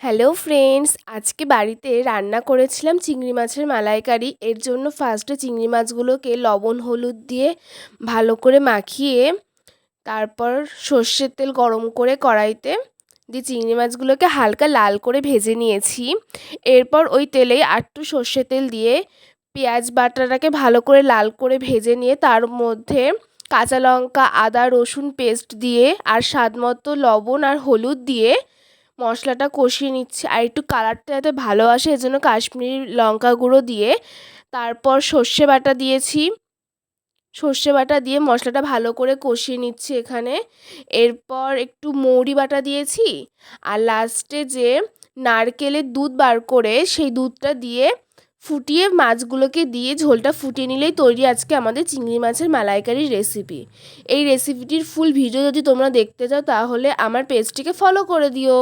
Hello friends, আজকে বাড়িতে রান্না করেছিলাম চিংড়ি মাছের মালাইকারি। এর জন্য ফার্স্টে চিংড়ি মাছগুলোকে লবণ হলুদ দিয়ে ভালো করে মাখিয়ে তারপর সর্ষের তেল গরম করে কড়াইতে দিয়ে চিংড়ি মাছগুলোকে হালকা লাল করে ভেজে নিয়েছি। এরপর ওই তেলেই আরেকটু সর্ষের তেল দিয়ে পেঁয়াজ বাটাটাকে ভালো করে লাল করে ভেজে নিয়ে তার মধ্যে কাঁচা লঙ্কা আদা রসুন পেস্ট দিয়ে আর স্বাদ মতো লবণ আর হলুদ দিয়ে মশলাটা কষিয়ে নিচ্ছি। আর একটু কালারটা যাতে ভালো আসে এজন্য কাশ্মীরি লঙ্কা গুঁড়ো দিয়ে তারপর সর্ষে বাটা দিয়েছি। সর্ষে বাটা দিয়ে মশলাটা ভালো করে কষিয়ে নিচ্ছি এখানে। এরপর একটু মৌরি বাটা দিয়েছি আর লাস্টে যে নারকেলের দুধ বার করে সেই দুধটা দিয়ে ফুটিয়ে মাছগুলোকে দিয়ে ঝোলটা ফুটিয়ে নিলেই তৈরি আজকে আমাদের চিংড়ি মাছের মালাইকারির রেসিপি। এই রেসিপিটির ফুল ভিডিও যদি তোমরা দেখতে চাও তাহলে আমার পেজটিকে ফলো করে দিও।